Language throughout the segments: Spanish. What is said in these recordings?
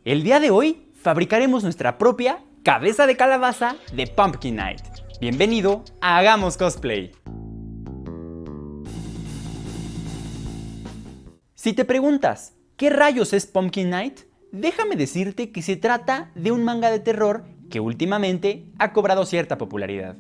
El día de hoy fabricaremos nuestra propia cabeza de calabaza de Pumpkin Night. Bienvenido a Hagamos Cosplay. Si te preguntas, ¿qué rayos es Pumpkin Night? Déjame decirte que se trata de un manga de terror que últimamente ha cobrado cierta popularidad.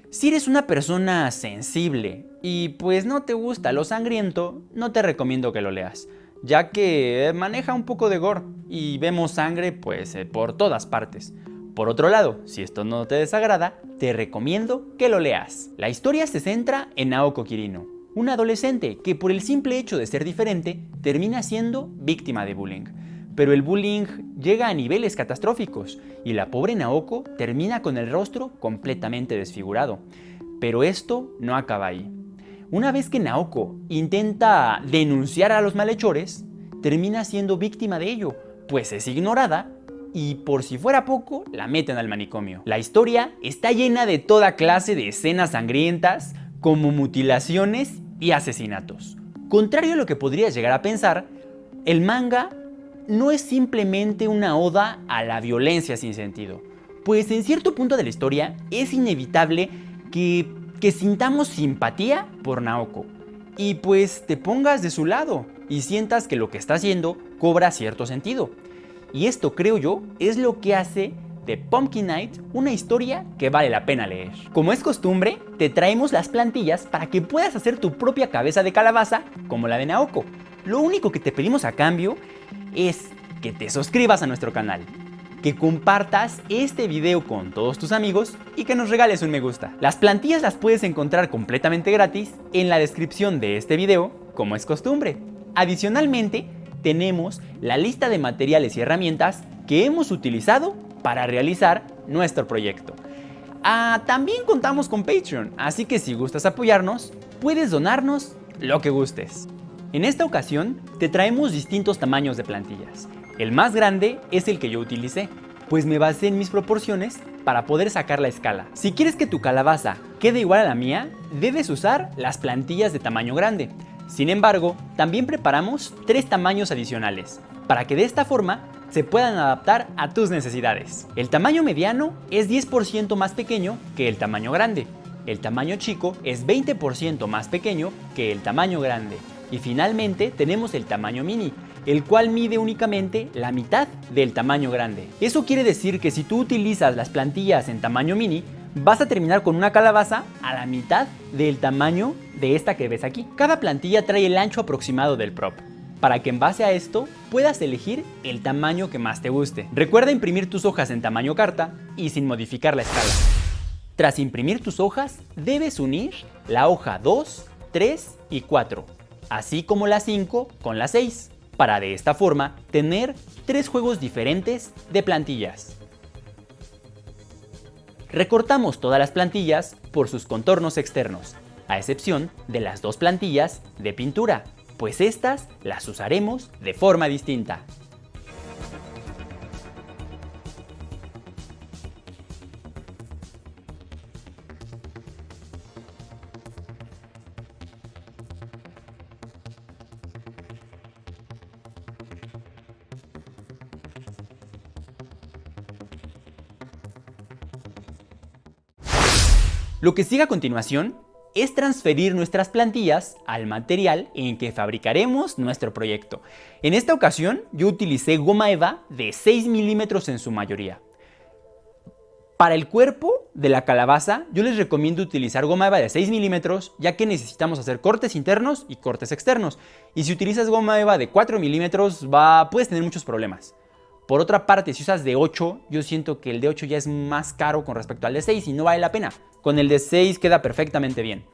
Si eres una persona sensible y pues no te gusta lo sangriento, no te recomiendo que lo leas, ya que maneja un poco de gore y vemos sangre por todas partes. Por otro lado, si esto no te desagrada, te recomiendo que lo leas. La historia se centra en Naoko Kirino, una adolescente que por el simple hecho de ser diferente termina siendo víctima de bullying. Pero el bullying llega a niveles catastróficos y la pobre Naoko termina con el rostro completamente desfigurado. Pero esto no acaba ahí. Una vez que Naoko intenta denunciar a los malhechores, termina siendo víctima de ello, pues es ignorada y por si fuera poco, la meten al manicomio. La historia está llena de toda clase de escenas sangrientas, como mutilaciones y asesinatos. Contrario a lo que podrías llegar a pensar, el manga no es simplemente una oda a la violencia sin sentido, pues en cierto punto de la historia es inevitable que sintamos simpatía por Naoko y pues te pongas de su lado y sientas que lo que está haciendo cobra cierto sentido. Y esto, creo yo, es lo que hace de Pumpkin Night una historia que vale la pena leer. Como es costumbre, te traemos las plantillas para que puedas hacer tu propia cabeza de calabaza como la de Naoko. Lo único que te pedimos a cambio es que te suscribas a nuestro canal, que compartas este video con todos tus amigos y que nos regales un me gusta. Las plantillas las puedes encontrar completamente gratis en la descripción de este video, como es costumbre. Adicionalmente, tenemos la lista de materiales y herramientas que hemos utilizado para realizar nuestro proyecto. También contamos con Patreon, así que si gustas apoyarnos, puedes donarnos lo que gustes. En esta ocasión te traemos distintos tamaños de plantillas. El más grande es el que yo utilicé, pues me basé en mis proporciones para poder sacar la escala. Si quieres que tu calabaza quede igual a la mía, debes usar las plantillas de tamaño grande. Sin embargo, también preparamos 3 tamaños adicionales, para que de esta forma se puedan adaptar a tus necesidades. El tamaño mediano es 10% más pequeño que el tamaño grande. El tamaño chico es 20% más pequeño que el tamaño grande. Y finalmente tenemos el tamaño mini, el cual mide únicamente la mitad del tamaño grande. Eso quiere decir que si tú utilizas las plantillas en tamaño mini, vas a terminar con una calabaza a la mitad del tamaño de esta que ves aquí. Cada plantilla trae el ancho aproximado del prop, para que en base a esto puedas elegir el tamaño que más te guste. Recuerda imprimir tus hojas en tamaño carta y sin modificar la escala. Tras imprimir tus hojas, debes unir la hoja 2, 3 y 4, así como la 5 con la 6, para de esta forma tener 3 juegos diferentes de plantillas. Recortamos todas las plantillas por sus contornos externos, a excepción de las 2 plantillas de pintura, pues estas las usaremos de forma distinta. Lo que sigue a continuación es transferir nuestras plantillas al material en que fabricaremos nuestro proyecto. En esta ocasión yo utilicé goma eva de 6 milímetros en su mayoría. Para el cuerpo de la calabaza yo les recomiendo utilizar goma eva de 6 milímetros, ya que necesitamos hacer cortes internos y cortes externos. Y si utilizas goma eva de 4 milímetros puedes tener muchos problemas. Por otra parte, si usas de 8, yo siento que el de 8 ya es más caro con respecto al de 6 y no vale la pena. Con el de 6 queda perfectamente bien.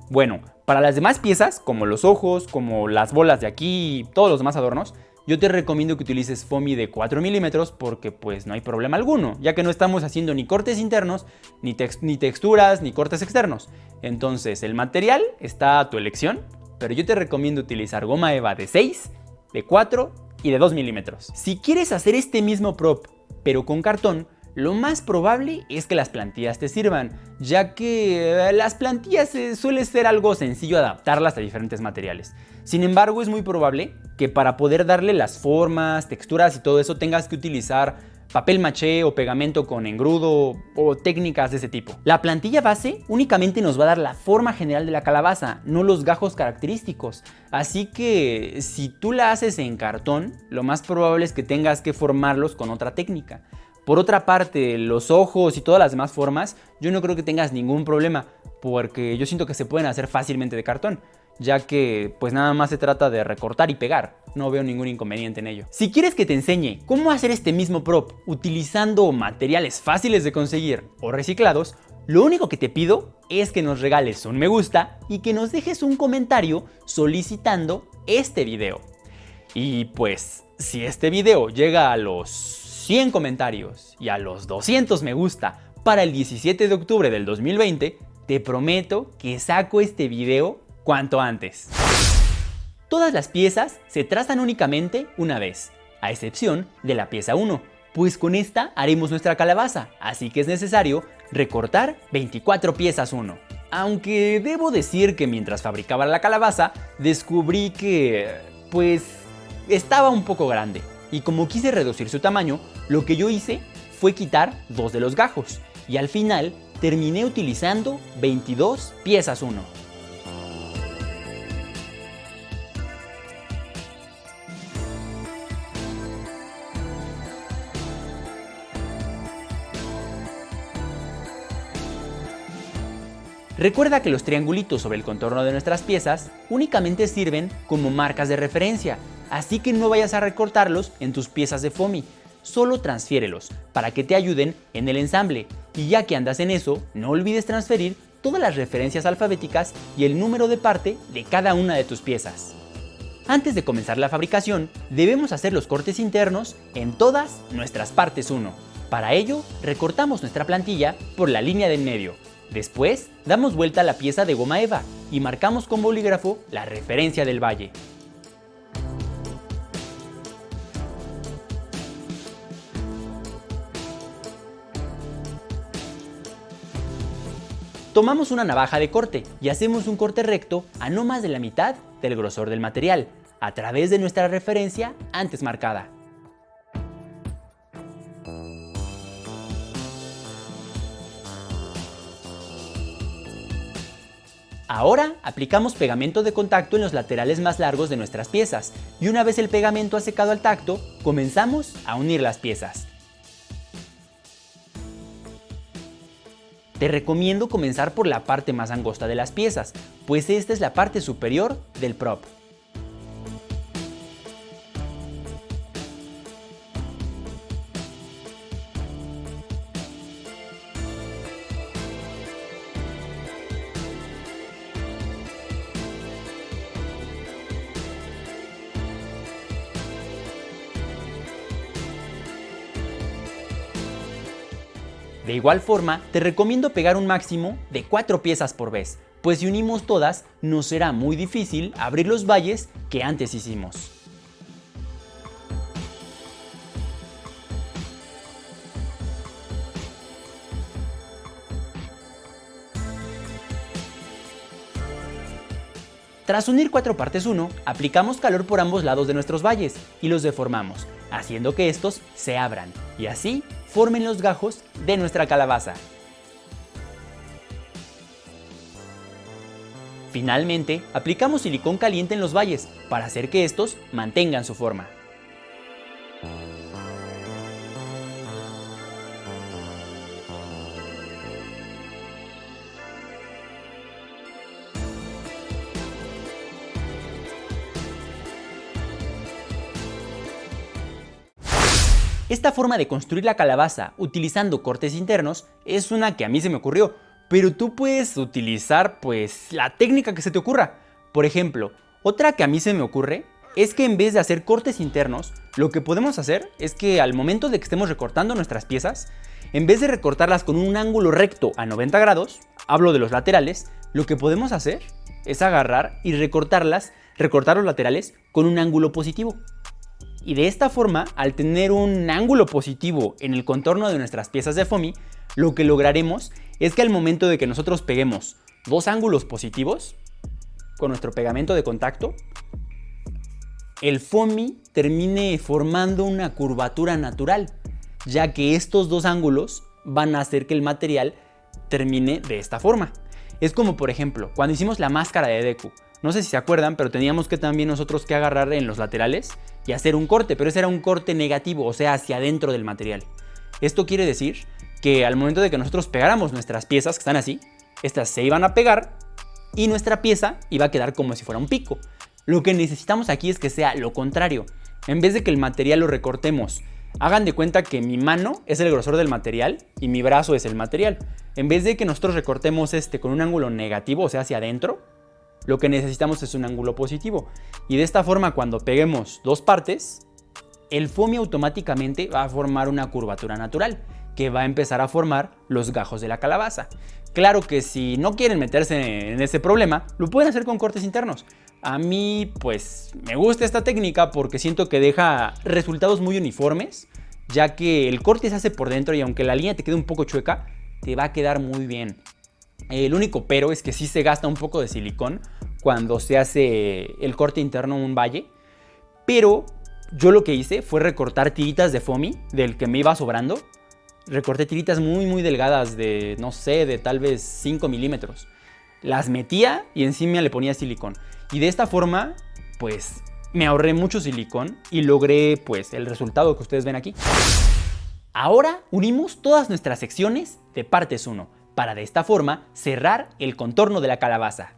Bueno, para las demás piezas, como los ojos, como las bolas de aquí y todos los demás adornos, yo te recomiendo que utilices foamy de 4 milímetros porque pues no hay problema alguno, ya que no estamos haciendo ni cortes internos, ni texturas, ni cortes externos. Entonces el material está a tu elección, pero yo te recomiendo utilizar goma eva de 6, de 4 y de 2 milímetros. Si quieres hacer este mismo prop, pero con cartón, lo más probable es que las plantillas te sirvan, ya que las plantillas suele ser algo sencillo adaptarlas a diferentes materiales. Sin embargo, es muy probable que para poder darle las formas, texturas y todo eso tengas que utilizar papel maché o pegamento con engrudo o técnicas de ese tipo. La plantilla base únicamente nos va a dar la forma general de la calabaza, no los gajos característicos. Así que si tú la haces en cartón, lo más probable es que tengas que formarlos con otra técnica. Por otra parte, los ojos y todas las demás formas, yo no creo que tengas ningún problema, porque yo siento que se pueden hacer fácilmente de cartón, ya que pues nada más se trata de recortar y pegar. No veo ningún inconveniente en ello. Si quieres que te enseñe cómo hacer este mismo prop utilizando materiales fáciles de conseguir o reciclados, lo único que te pido es que nos regales un me gusta y que nos dejes un comentario solicitando este video. Y pues, si este video llega a los 100 comentarios y a los 200 me gusta para el 17 de octubre del 2020, te prometo que saco este video cuanto antes. Todas las piezas se trazan únicamente una vez, a excepción de la pieza 1, pues con esta haremos nuestra calabaza, así que es necesario recortar 24 piezas 1. Aunque debo decir que mientras fabricaba la calabaza, descubrí que pues estaba un poco grande, y como quise reducir su tamaño, lo que yo hice fue quitar 2 de los gajos, y al final terminé utilizando 22 piezas 1. Recuerda que los triangulitos sobre el contorno de nuestras piezas únicamente sirven como marcas de referencia, así que no vayas a recortarlos en tus piezas de foamy, solo transfiérelos para que te ayuden en el ensamble, y ya que andas en eso, no olvides transferir todas las referencias alfabéticas y el número de parte de cada una de tus piezas. Antes de comenzar la fabricación, debemos hacer los cortes internos en todas nuestras partes 1. Para ello, recortamos nuestra plantilla por la línea del medio. Después, damos vuelta a la pieza de goma eva y marcamos con bolígrafo la referencia del valle. Tomamos una navaja de corte y hacemos un corte recto a no más de la mitad del grosor del material, a través de nuestra referencia antes marcada. Ahora aplicamos pegamento de contacto en los laterales más largos de nuestras piezas y una vez el pegamento ha secado al tacto, comenzamos a unir las piezas. Te recomiendo comenzar por la parte más angosta de las piezas, pues esta es la parte superior del prop. De igual forma, te recomiendo pegar un máximo de 4 piezas por vez, pues si unimos todas, nos será muy difícil abrir los valles que antes hicimos. Tras unir 4 partes 1, aplicamos calor por ambos lados de nuestros valles y los deformamos, haciendo que estos se abran y así formen los gajos de nuestra calabaza. Finalmente, aplicamos silicón caliente en los valles para hacer que estos mantengan su forma. Esta forma de construir la calabaza utilizando cortes internos es una que a mí se me ocurrió, pero tú puedes utilizar pues la técnica que se te ocurra. Por ejemplo, otra que a mí se me ocurre es que en vez de hacer cortes internos, lo que podemos hacer es que al momento de que estemos recortando nuestras piezas, en vez de recortarlas con un ángulo recto a 90 grados, hablo de los laterales, lo que podemos hacer es agarrar y recortar los laterales con un ángulo positivo. Y de esta forma, al tener un ángulo positivo en el contorno de nuestras piezas de foamy, lo que lograremos es que al momento de que nosotros peguemos dos ángulos positivos con nuestro pegamento de contacto, el foamy termine formando una curvatura natural, ya que estos dos ángulos van a hacer que el material termine de esta forma. Es como, por ejemplo, cuando hicimos la máscara de Deku. No sé si se acuerdan, pero teníamos que también nosotros que agarrar en los laterales y hacer un corte, pero ese era un corte negativo, o sea, hacia adentro del material. Esto quiere decir que al momento de que nosotros pegáramos nuestras piezas, que están así, estas se iban a pegar y nuestra pieza iba a quedar como si fuera un pico. Lo que necesitamos aquí es que sea lo contrario. En vez de que el material lo recortemos, hagan de cuenta que mi mano es el grosor del material y mi brazo es el material. En vez de que nosotros recortemos con un ángulo negativo, o sea, hacia adentro, lo que necesitamos es un ángulo positivo. Y de esta forma, cuando peguemos dos partes, el foamy automáticamente va a formar una curvatura natural, que va a empezar a formar los gajos de la calabaza. Claro que si no quieren meterse en ese problema, lo pueden hacer con cortes internos. A mí, pues, me gusta esta técnica porque siento que deja resultados muy uniformes, ya que el corte se hace por dentro y aunque la línea te quede un poco chueca, te va a quedar muy bien. El único pero es que sí se gasta un poco de silicón cuando se hace el corte interno en un valle, pero yo lo que hice fue recortar tiritas de foamy del que me iba sobrando. Recorté tiritas muy delgadas de, no sé, de tal vez 5 milímetros. Las metía y encima le ponía silicón. Y de esta forma, pues, me ahorré mucho silicón y logré, pues, el resultado que ustedes ven aquí. Ahora unimos todas nuestras secciones de partes 1, para de esta forma cerrar el contorno de la calabaza.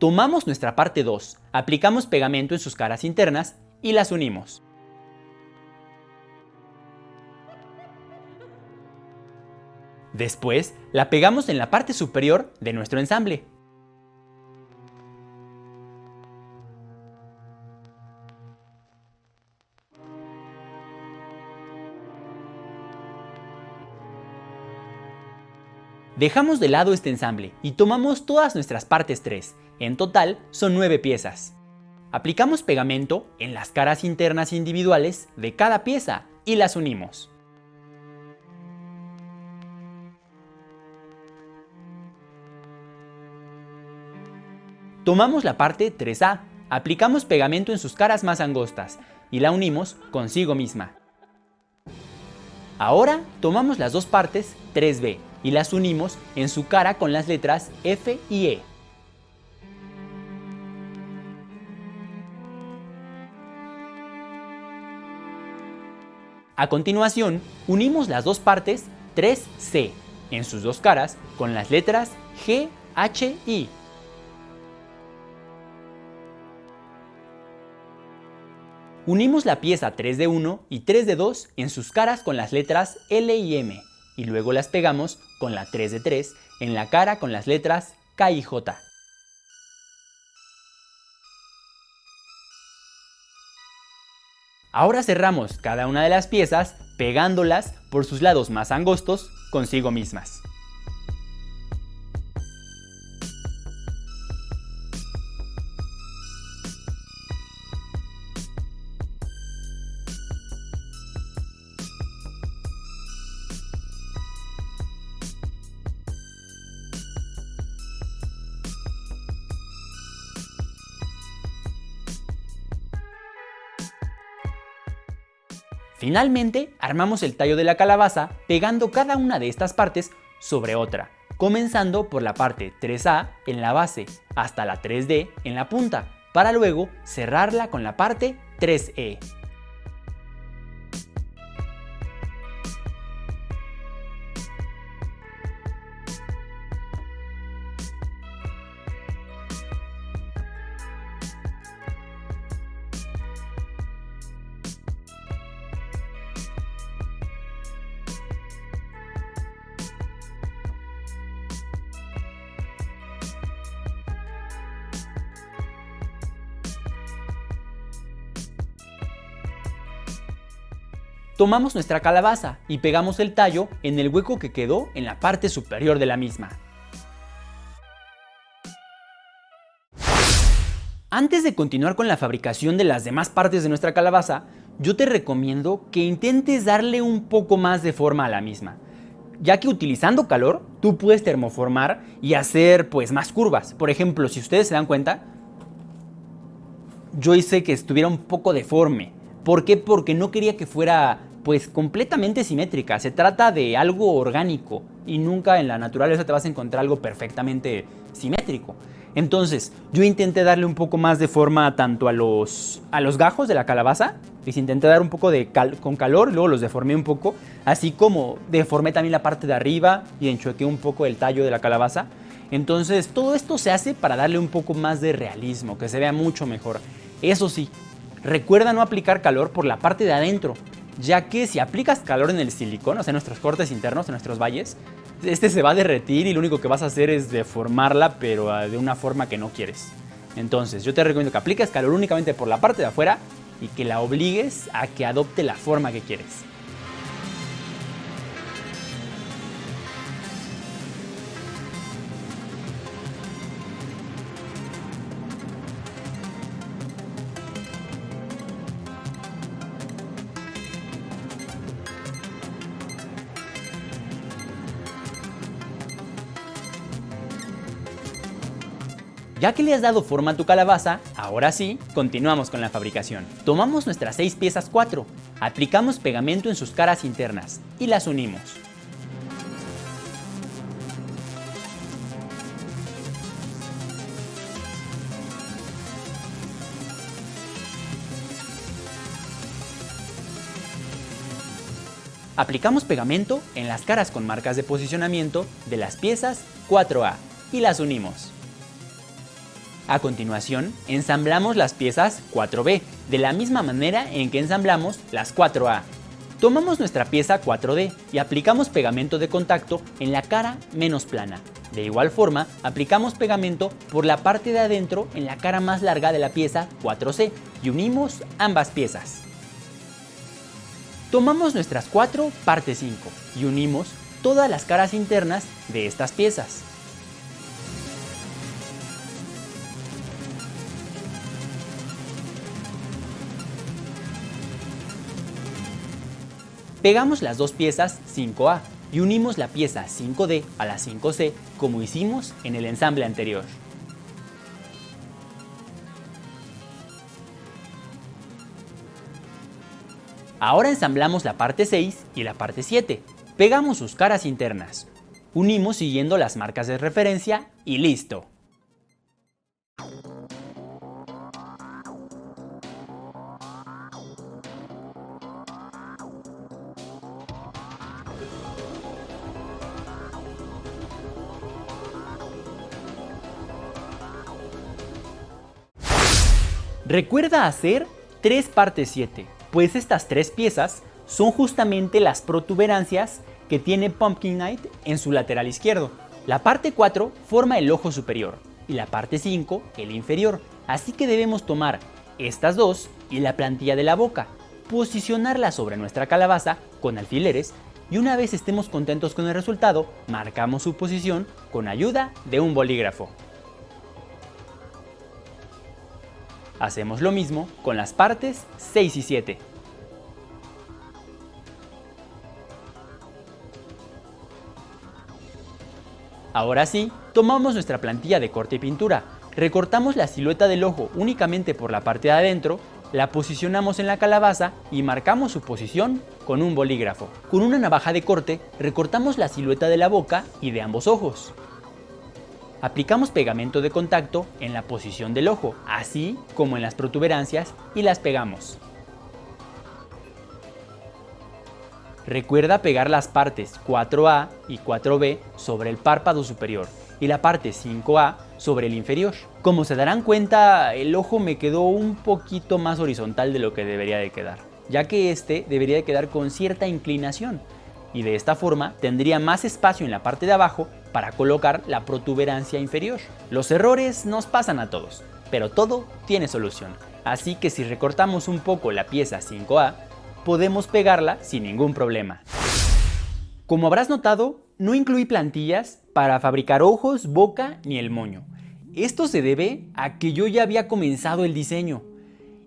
Tomamos nuestra parte 2, aplicamos pegamento en sus caras internas y las unimos. Después, la pegamos en la parte superior de nuestro ensamble. Dejamos de lado este ensamble y tomamos todas nuestras partes 3, en total son 9 piezas. Aplicamos pegamento en las caras internas individuales de cada pieza y las unimos. Tomamos la parte 3A, aplicamos pegamento en sus caras más angostas y la unimos consigo misma. Ahora tomamos las dos partes 3B y las unimos en su cara con las letras F y E. A continuación, unimos las dos partes 3C en sus dos caras con las letras G, H, I. Unimos la pieza 3D1 y 3D2 en sus caras con las letras L y M y luego las pegamos con la 3D3 en la cara con las letras K y J. Ahora cerramos cada una de las piezas pegándolas por sus lados más angostos consigo mismas. Finalmente, armamos el tallo de la calabaza pegando cada una de estas partes sobre otra, comenzando por la parte 3A en la base hasta la 3D en la punta, para luego cerrarla con la parte 3E. Tomamos nuestra calabaza y pegamos el tallo en el hueco que quedó en la parte superior de la misma. Antes de continuar con la fabricación de las demás partes de nuestra calabaza, yo te recomiendo que intentes darle un poco más de forma a la misma, ya que utilizando calor tú puedes termoformar y hacer más curvas. Por ejemplo, si ustedes se dan cuenta, yo hice que estuviera un poco deforme. ¿Por qué? Porque no quería que fuera completamente simétrica. Se trata de algo orgánico y nunca en la naturaleza te vas a encontrar algo perfectamente simétrico. Entonces yo intenté darle un poco más de forma tanto a los gajos de la calabaza. Les intenté dar un poco con calor, luego los deformé un poco, así como deformé también la parte de arriba y enchuequé un poco el tallo de la calabaza. Entonces todo esto se hace para darle un poco más de realismo, que se vea mucho mejor. Eso sí, recuerda no aplicar calor por la parte de adentro, ya que si aplicas calor en el silicón, o sea en nuestros cortes internos, en nuestros valles, este se va a derretir y lo único que vas a hacer es deformarla, pero de una forma que no quieres. Entonces yo te recomiendo que apliques calor únicamente por la parte de afuera y que la obligues a que adopte la forma que quieres. Ya que le has dado forma a tu calabaza, ahora sí, continuamos con la fabricación. Tomamos nuestras 6 piezas 4, aplicamos pegamento en sus caras internas y las unimos. Aplicamos pegamento en las caras con marcas de posicionamiento de las piezas 4A y las unimos. A continuación, ensamblamos las piezas 4B, de la misma manera en que ensamblamos las 4A. Tomamos nuestra pieza 4D y aplicamos pegamento de contacto en la cara menos plana. De igual forma, aplicamos pegamento por la parte de adentro en la cara más larga de la pieza 4C y unimos ambas piezas. Tomamos nuestras 4 parte 5 y unimos todas las caras internas de estas piezas. Pegamos las dos piezas 5A y unimos la pieza 5D a la 5C como hicimos en el ensamble anterior. Ahora ensamblamos la parte 6 y la parte 7. Pegamos sus caras internas. Unimos siguiendo las marcas de referencia y listo. Recuerda hacer 3 partes 7, pues estas 3 piezas son justamente las protuberancias que tiene Pumpkin Night en su lateral izquierdo. La parte 4 forma el ojo superior y la parte 5 el inferior, así que debemos tomar estas dos y la plantilla de la boca, posicionarla sobre nuestra calabaza con alfileres y una vez estemos contentos con el resultado, marcamos su posición con ayuda de un bolígrafo. Hacemos lo mismo con las partes 6 y 7. Ahora sí, tomamos nuestra plantilla de corte y pintura, recortamos la silueta del ojo únicamente por la parte de adentro La posicionamos en la calabaza y marcamos su posición con un bolígrafo. Con una navaja de corte recortamos la silueta de la boca y de ambos ojos. Aplicamos pegamento de contacto en la posición del ojo, así como en las protuberancias, y las pegamos. Recuerda pegar las partes 4A y 4B sobre el párpado superior y la parte 5A sobre el inferior. Como se darán cuenta, el ojo me quedó un poquito más horizontal de lo que debería de quedar, ya que este debería de quedar con cierta inclinación, y de esta forma tendría más espacio en la parte de abajo para colocar la protuberancia inferior. Los errores nos pasan a todos, pero todo tiene solución, así que si recortamos un poco la pieza 5A, podemos pegarla sin ningún problema. Como habrás notado, no incluí plantillas para fabricar ojos, boca ni el moño. Esto se debe a que yo ya había comenzado el diseño,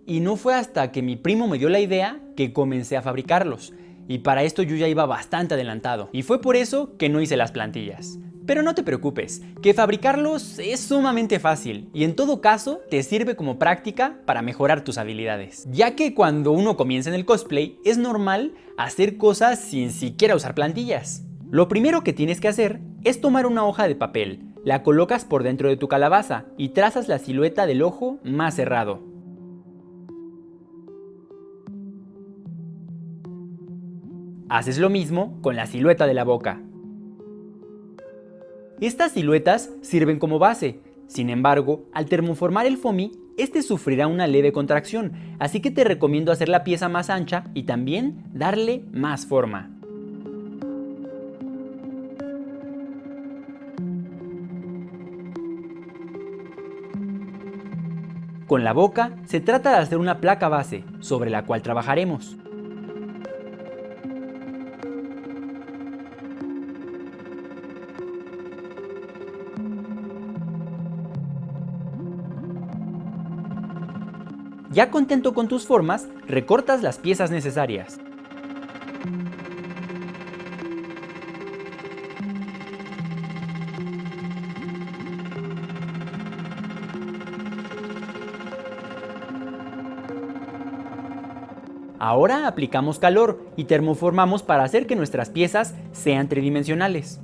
y no fue hasta que mi primo me dio la idea que comencé a fabricarlos, y para esto yo ya iba bastante adelantado, y fue por eso que no hice las plantillas. Pero no te preocupes, que fabricarlos es sumamente fácil y en todo caso te sirve como práctica para mejorar tus habilidades. Ya que cuando uno comienza en el cosplay es normal hacer cosas sin siquiera usar plantillas. Lo primero que tienes que hacer es tomar una hoja de papel, la colocas por dentro de tu calabaza y trazas la silueta del ojo más cerrado. Haces lo mismo con la silueta de la boca. Estas siluetas sirven como base, sin embargo, al termoformar el foamy, este sufrirá una leve contracción, así que te recomiendo hacer la pieza más ancha y también darle más forma. Con la boca se trata de hacer una placa base, sobre la cual trabajaremos. Ya contento con tus formas, recortas las piezas necesarias. Ahora aplicamos calor y termoformamos para hacer que nuestras piezas sean tridimensionales.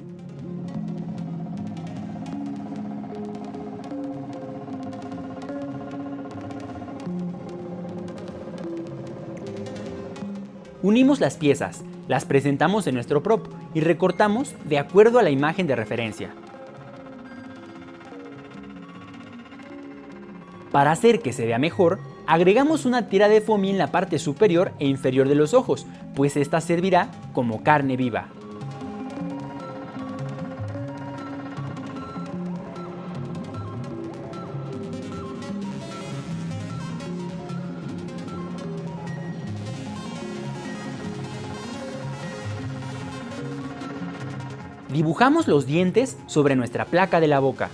Unimos las piezas, las presentamos en nuestro prop y recortamos de acuerdo a la imagen de referencia. Para hacer que se vea mejor, agregamos una tira de foamy en la parte superior e inferior de los ojos, pues esta servirá como carne viva. Dibujamos los dientes sobre nuestra placa de la boca.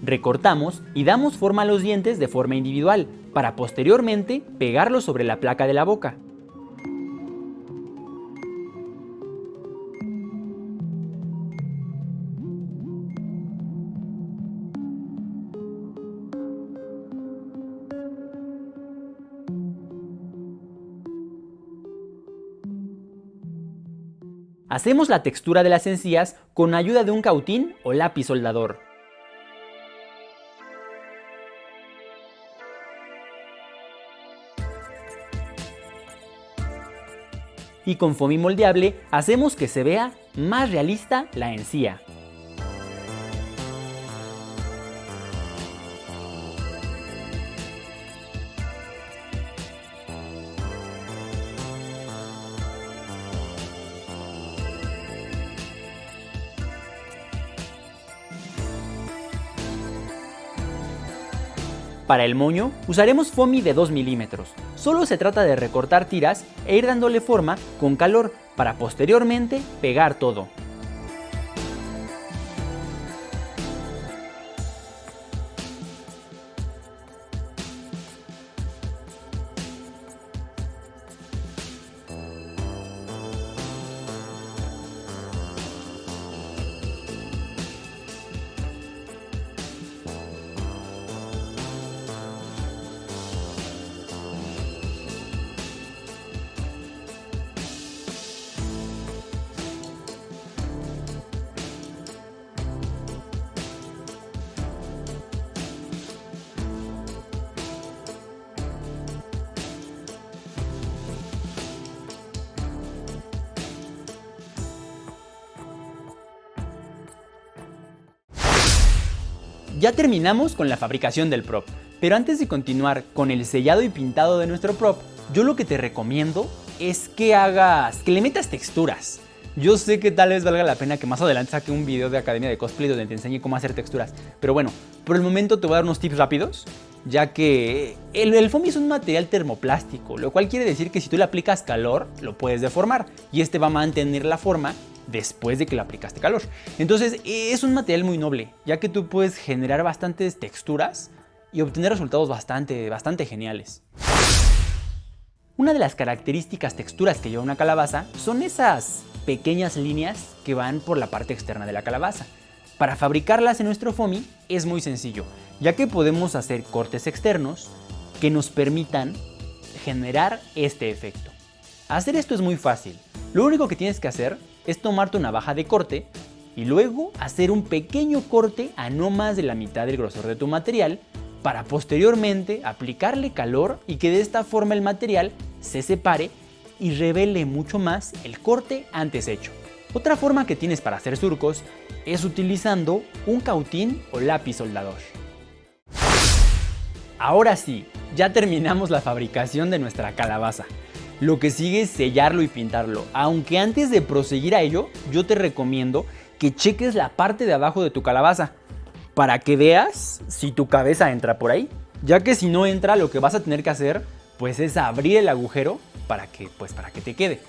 Recortamos y damos forma a los dientes de forma individual, para posteriormente pegarlos sobre la placa de la boca. Hacemos la textura de las encías con ayuda de un cautín o lápiz soldador. Y con foamy moldeable hacemos que se vea más realista la encía. Para el moño usaremos foamy de 2 milímetros. Solo se trata de recortar tiras e ir dándole forma con calor para posteriormente pegar todo. Ya terminamos con la fabricación del prop, pero antes de continuar con el sellado y pintado de nuestro prop, yo lo que te recomiendo es que le metas texturas. Yo sé que tal vez valga la pena que más adelante saque un video de Academia de Cosplay donde te enseñe cómo hacer texturas, pero bueno, por el momento te voy a dar unos tips rápidos, ya que el foamy es un material termoplástico, lo cual quiere decir que si tú le aplicas calor, lo puedes deformar, y este va a mantener la forma después de que le aplicaste calor. Entonces es un material muy noble, ya que tú puedes generar bastantes texturas y obtener resultados bastante geniales. Una de las características texturas que lleva una calabaza son esas pequeñas líneas que van por la parte externa de la calabaza. Para fabricarlas en nuestro foamy es muy sencillo, ya que podemos hacer cortes externos que nos permitan generar este efecto. Hacer esto es muy fácil. Lo único que tienes que hacer es tomar tu navaja de corte y luego hacer un pequeño corte a no más de la mitad del grosor de tu material para posteriormente aplicarle calor y que de esta forma el material se separe y revele mucho más el corte antes hecho. Otra forma que tienes para hacer surcos es utilizando un cautín o lápiz soldador. Ahora sí, ya terminamos la fabricación de nuestra calabaza. Lo que sigue es sellarlo y pintarlo, aunque antes de proseguir a ello, yo te recomiendo que cheques la parte de abajo de tu calabaza para que veas si tu cabeza entra por ahí, ya que si no entra, lo que vas a tener que hacer pues es abrir el agujero para que te quede.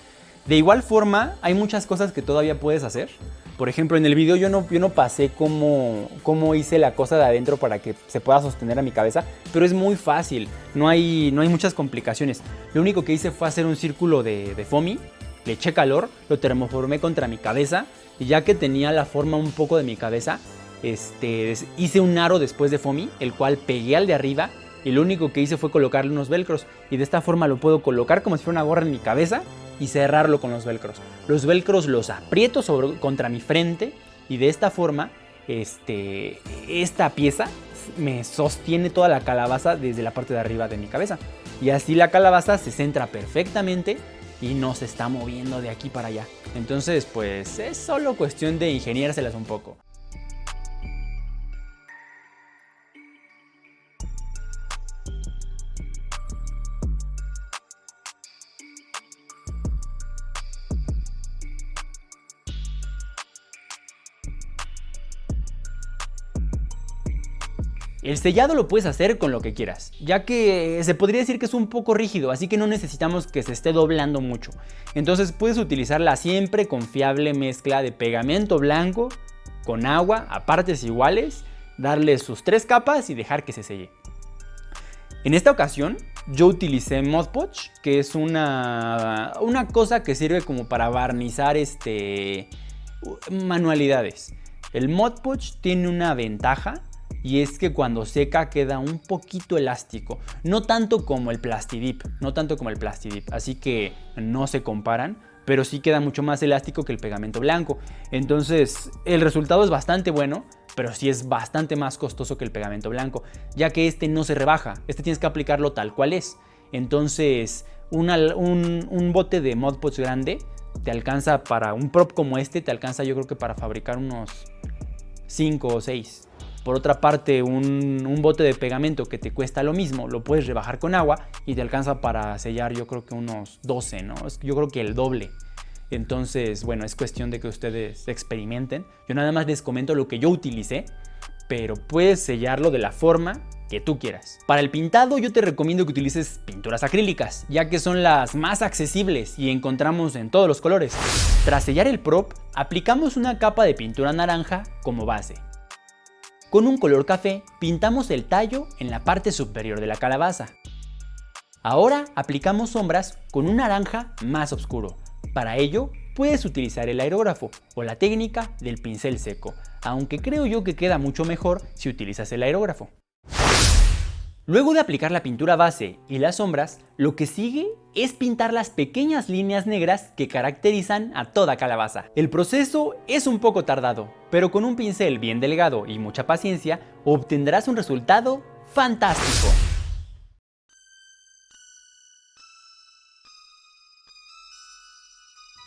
De igual forma, hay muchas cosas que todavía puedes hacer. Por ejemplo, en el video yo no pasé cómo hice la cosa de adentro para que se pueda sostener a mi cabeza, pero es muy fácil, no hay muchas complicaciones. Lo único que hice fue hacer un círculo de foamy, le eché calor, lo termoformé contra mi cabeza y ya que tenía la forma un poco de mi cabeza, hice un aro después de foamy, el cual pegué al de arriba y lo único que hice fue colocarle unos velcros y de esta forma lo puedo colocar como si fuera una gorra en mi cabeza y cerrarlo con los velcros. Los velcros los aprieto contra mi frente y de esta forma esta pieza me sostiene toda la calabaza desde la parte de arriba de mi cabeza y así la calabaza se centra perfectamente y no se está moviendo de aquí para allá. Entonces pues es solo cuestión de ingeniárselas un poco. El sellado lo puedes hacer con lo que quieras, ya que se podría decir que es un poco rígido, así que no necesitamos que se esté doblando mucho. Entonces puedes utilizar la siempre confiable mezcla de pegamento blanco con agua a partes iguales, darle sus 3 capas y dejar que se selle. En esta ocasión yo utilicé Mod Podge, que es una cosa que sirve como para barnizar manualidades. El Mod Podge tiene una ventaja y es que cuando seca queda un poquito elástico, no tanto como el Plastidip, así que no se comparan, pero sí queda mucho más elástico que el pegamento blanco. Entonces el resultado es bastante bueno, pero sí es bastante más costoso que el pegamento blanco, ya que no se rebaja, tienes que aplicarlo tal cual es. Entonces un bote de Mod Podge grande te alcanza para un prop como te alcanza yo creo que para fabricar unos 5 o 6. Por otra parte, un bote de pegamento que te cuesta lo mismo, lo puedes rebajar con agua y te alcanza para sellar yo creo que unos 12, ¿no? Yo creo que el doble. Entonces, bueno, es cuestión de que ustedes experimenten. Yo nada más les comento lo que yo utilicé, pero puedes sellarlo de la forma que tú quieras. Para el pintado yo te recomiendo que utilices pinturas acrílicas, ya que son las más accesibles y encontramos en todos los colores. Tras sellar el prop, aplicamos una capa de pintura naranja como base. Con un color café pintamos el tallo en la parte superior de la calabaza. Ahora aplicamos sombras con un naranja más oscuro. Para ello puedes utilizar el aerógrafo o la técnica del pincel seco, aunque creo yo que queda mucho mejor si utilizas el aerógrafo. Luego de aplicar la pintura base y las sombras, lo que sigue es pintar las pequeñas líneas negras que caracterizan a toda calabaza. El proceso es un poco tardado, pero con un pincel bien delgado y mucha paciencia obtendrás un resultado fantástico.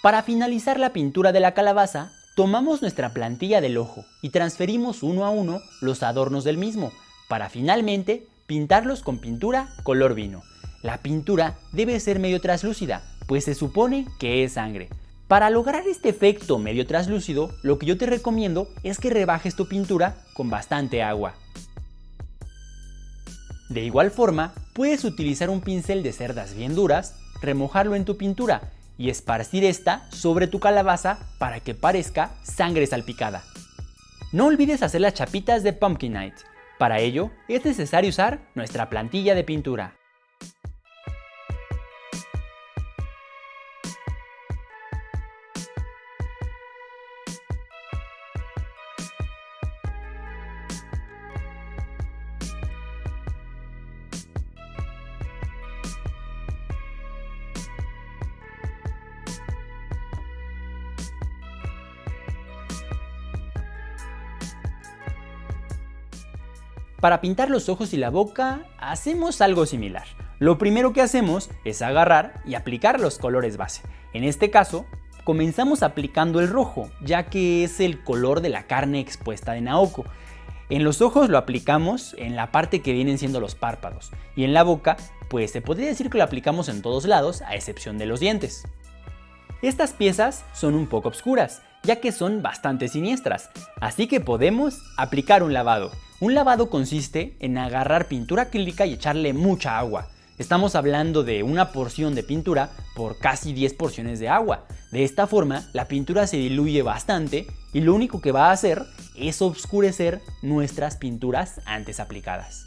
Para finalizar la pintura de la calabaza, tomamos nuestra plantilla del ojo y transferimos uno a uno los adornos del mismo, para finalmente pintarlos con pintura color vino. La pintura debe ser medio translúcida, pues se supone que es sangre. Para lograr este efecto medio translúcido, lo que yo te recomiendo es que rebajes tu pintura con bastante agua. De igual forma, puedes utilizar un pincel de cerdas bien duras, remojarlo en tu pintura y esparcir esta sobre tu calabaza para que parezca sangre salpicada. No olvides hacer las chapitas de Pumpkin Night. Para ello, es necesario usar nuestra plantilla de pintura. Para pintar los ojos y la boca, hacemos algo similar. Lo primero que hacemos es agarrar y aplicar los colores base. En este caso, comenzamos aplicando el rojo, ya que es el color de la carne expuesta de Naoko. En los ojos lo aplicamos en la parte que vienen siendo los párpados, y en la boca, pues se podría decir que lo aplicamos en todos lados, a excepción de los dientes. Estas piezas son un poco oscuras, ya que son bastante siniestras, así que podemos aplicar un lavado. Un lavado consiste en agarrar pintura acrílica y echarle mucha agua. Estamos hablando de una porción de pintura por casi 10 porciones de agua. De esta forma, la pintura se diluye bastante y lo único que va a hacer es oscurecer nuestras pinturas antes aplicadas.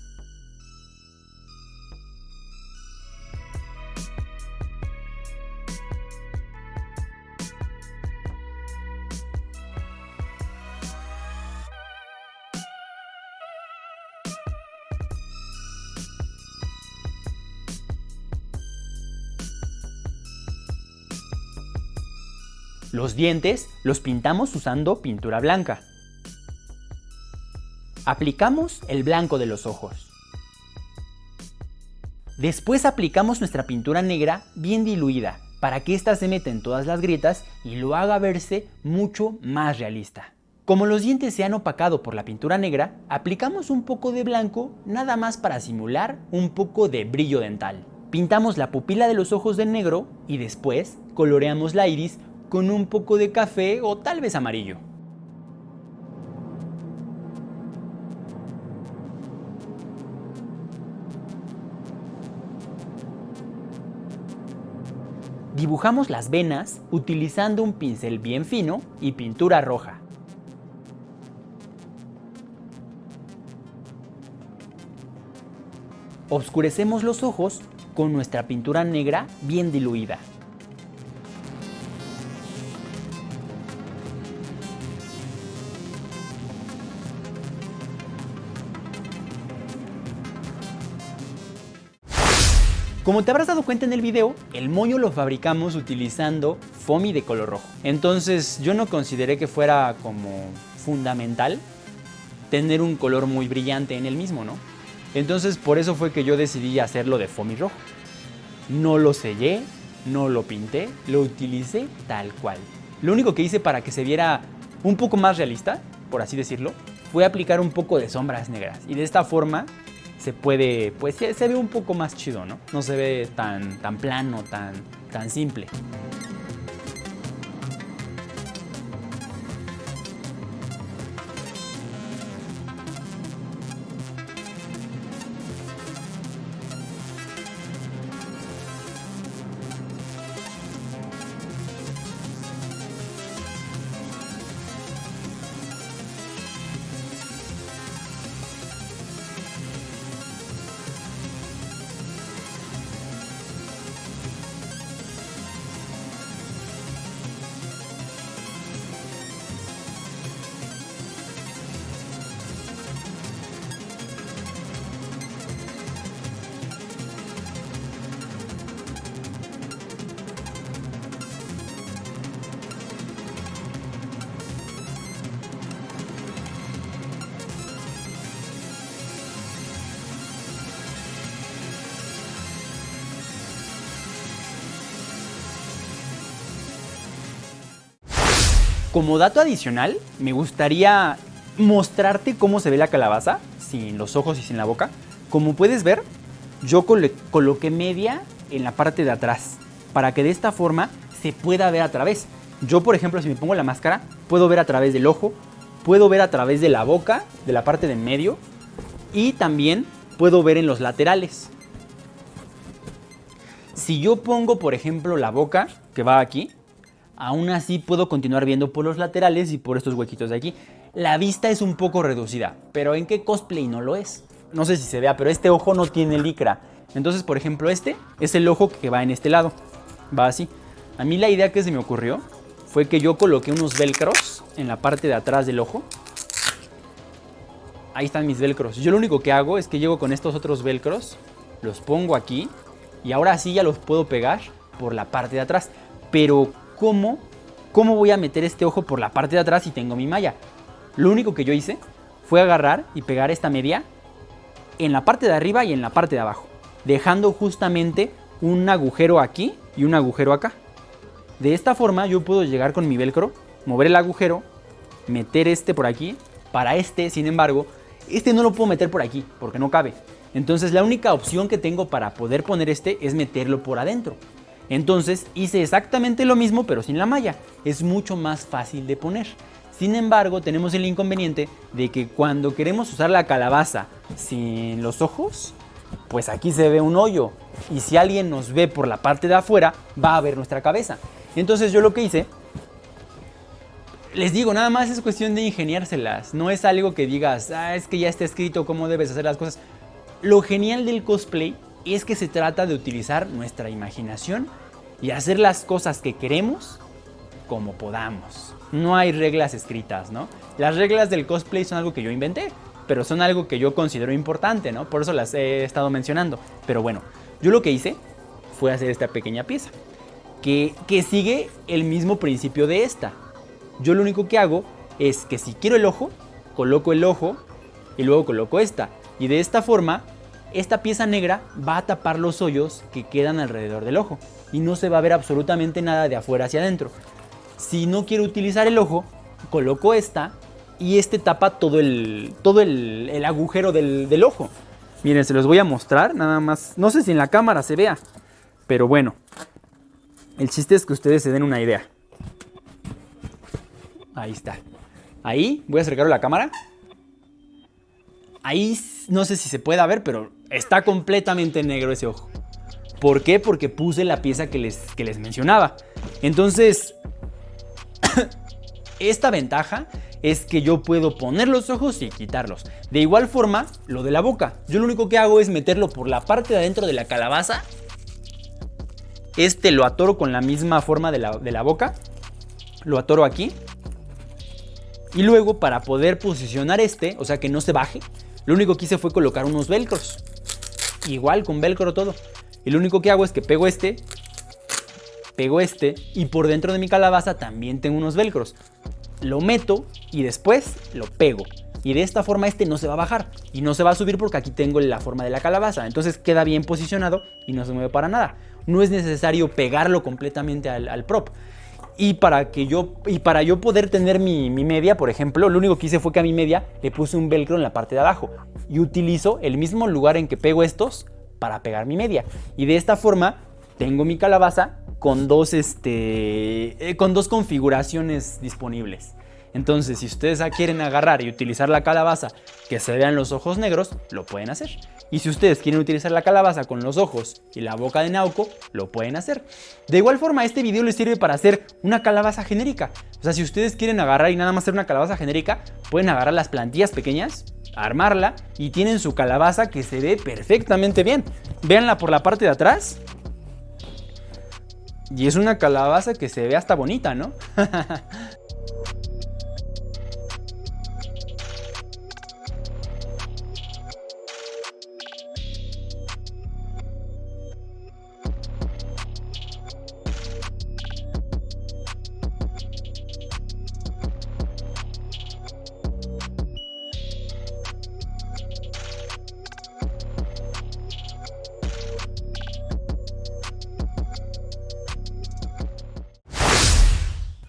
Los dientes los pintamos usando pintura blanca. Aplicamos el blanco de los ojos. Después aplicamos nuestra pintura negra bien diluida para que ésta se meta en todas las grietas y lo haga verse mucho más realista. Como los dientes se han opacado por la pintura negra, aplicamos un poco de blanco nada más para simular un poco de brillo dental. Pintamos la pupila de los ojos de negro y después coloreamos la iris con un poco de café o tal vez amarillo. Dibujamos las venas utilizando un pincel bien fino y pintura roja. Oscurecemos los ojos con nuestra pintura negra bien diluida. Como te habrás dado cuenta en el video, el moño lo fabricamos utilizando foamy de color rojo. Entonces yo no consideré que fuera como fundamental tener un color muy brillante en el mismo, ¿no? Entonces por eso fue que yo decidí hacerlo de foamy rojo. No lo sellé, no lo pinté, lo utilicé tal cual. Lo único que hice para que se viera un poco más realista, por así decirlo, fue aplicar un poco de sombras negras. Y de esta forma se puede, pues se ve un poco más chido, ¿no? No se ve tan plano, tan simple. Como dato adicional, me gustaría mostrarte cómo se ve la calabaza, sin los ojos y sin la boca. Como puedes ver, yo coloqué media en la parte de atrás, para que de esta forma se pueda ver a través. Yo, por ejemplo, si me pongo la máscara, puedo ver a través del ojo, puedo ver a través de la boca, de la parte de en medio, y también puedo ver en los laterales. Si yo pongo, por ejemplo, la boca, que va aquí, aún así puedo continuar viendo por los laterales y por estos huequitos de aquí. La vista es un poco reducida, pero ¿en qué cosplay no lo es? No sé si se vea, pero este ojo no tiene licra. Entonces, por ejemplo, este es el ojo que va en este lado. Va así. A mí la idea que se me ocurrió fue que yo coloqué unos velcros en la parte de atrás del ojo. Ahí están mis velcros. Yo lo único que hago es que llego con estos otros velcros, los pongo aquí y ahora sí ya los puedo pegar por la parte de atrás. Pero ¿cómo voy a meter este ojo por la parte de atrás si tengo mi malla? Lo único que yo hice fue agarrar y pegar esta media en la parte de arriba y en la parte de abajo, dejando justamente un agujero aquí y un agujero acá. De esta forma yo puedo llegar con mi velcro, mover el agujero, meter este por aquí. Para este, sin embargo, este no lo puedo meter por aquí porque no cabe. Entonces la única opción que tengo para poder poner este es meterlo por adentro. Entonces hice exactamente lo mismo pero sin la malla. Es mucho más fácil de poner. Sin embargo, tenemos el inconveniente de que cuando queremos usar la calabaza sin los ojos, pues aquí se ve un hoyo. Y si alguien nos ve por la parte de afuera, va a ver nuestra cabeza. Entonces yo lo que hice, les digo, nada más es cuestión de ingeniárselas. No es algo que digas, es que ya está escrito cómo debes hacer las cosas. Lo genial del cosplay es que se trata de utilizar nuestra imaginación y hacer las cosas que queremos como podamos. No hay reglas escritas, ¿no? Las reglas del cosplay son algo que yo inventé, pero son algo que yo considero importante, ¿no? Por eso las he estado mencionando. Pero bueno, yo lo que hice fue hacer esta pequeña pieza, que sigue el mismo principio de esta. Yo lo único que hago es que si quiero el ojo, coloco el ojo y luego coloco esta. Y de esta forma, esta pieza negra va a tapar los hoyos que quedan alrededor del ojo. Y no se va a ver absolutamente nada de afuera hacia adentro. Si no quiero utilizar el ojo, coloco esta y este tapa todo el agujero del ojo. Miren, se los voy a mostrar, nada más. No sé si en la cámara se vea, pero bueno. El chiste es que ustedes se den una idea. Ahí está. Ahí, voy a acercar la cámara. Ahí no sé si se pueda ver, pero está completamente negro ese ojo. ¿Por qué? Porque puse la pieza que les mencionaba. Entonces, esta ventaja es que yo puedo poner los ojos y quitarlos. De igual forma, lo de la boca. Yo lo único que hago es meterlo por la parte de adentro de la calabaza. Este lo atoro con la misma forma de la boca. Lo atoro aquí. Y luego, para poder posicionar este, o sea que no se baje, lo único que hice fue colocar unos velcros. Igual con velcro todo. Y lo único que hago es que pego este, y por dentro de mi calabaza también tengo unos velcros. Lo meto y después lo pego. Y de esta forma este no se va a bajar y no se va a subir porque aquí tengo la forma de la calabaza. Entonces queda bien posicionado y no se mueve para nada. No es necesario pegarlo completamente al prop. Y para yo poder tener mi media, por ejemplo, lo único que hice fue que a mi media le puse un velcro en la parte de abajo. Y utilizo el mismo lugar en que pego estos para pegar mi media. Y de esta forma tengo mi calabaza con dos configuraciones disponibles. Entonces, si ustedes quieren agarrar y utilizar la calabaza que se vean los ojos negros, lo pueden hacer. Y si ustedes quieren utilizar la calabaza con los ojos y la boca de Naoko, lo pueden hacer. De igual forma, este video les sirve para hacer una calabaza genérica. O sea, si ustedes quieren agarrar y nada más hacer una calabaza genérica, pueden agarrar las plantillas pequeñas, armarla y tienen su calabaza que se ve perfectamente bien. Véanla por la parte de atrás. Y es una calabaza que se ve hasta bonita, ¿no?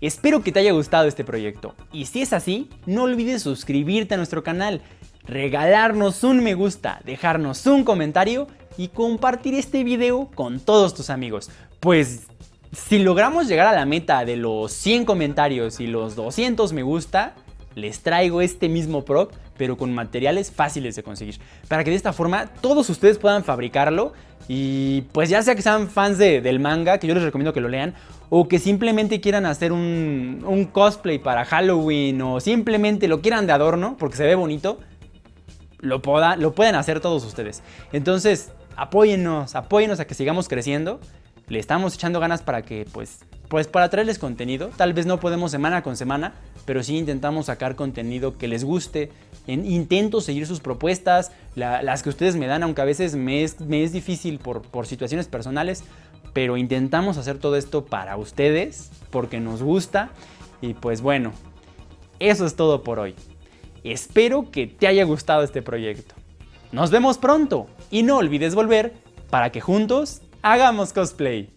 Espero que te haya gustado este proyecto y si es así, no olvides suscribirte a nuestro canal, regalarnos un me gusta, dejarnos un comentario y compartir este video con todos tus amigos. Pues si logramos llegar a la meta de los 100 comentarios y los 200 me gusta, les traigo este mismo prop, pero con materiales fáciles de conseguir, para que de esta forma todos ustedes puedan fabricarlo y pues ya sea que sean fans del manga, que yo les recomiendo que lo lean, o que simplemente quieran hacer un cosplay para Halloween o simplemente lo quieran de adorno porque se ve bonito, lo pueden hacer todos ustedes. Entonces, apóyennos a que sigamos creciendo. Le estamos echando ganas para que, pues para traerles contenido. Tal vez no podemos semana con semana, pero sí intentamos sacar contenido que les guste. Intento seguir sus propuestas, las que ustedes me dan, aunque a veces me es difícil por situaciones personales, pero intentamos hacer todo esto para ustedes, porque nos gusta. Y pues bueno, eso es todo por hoy. Espero que te haya gustado este proyecto. Nos vemos pronto y no olvides volver para que juntos hagamos cosplay.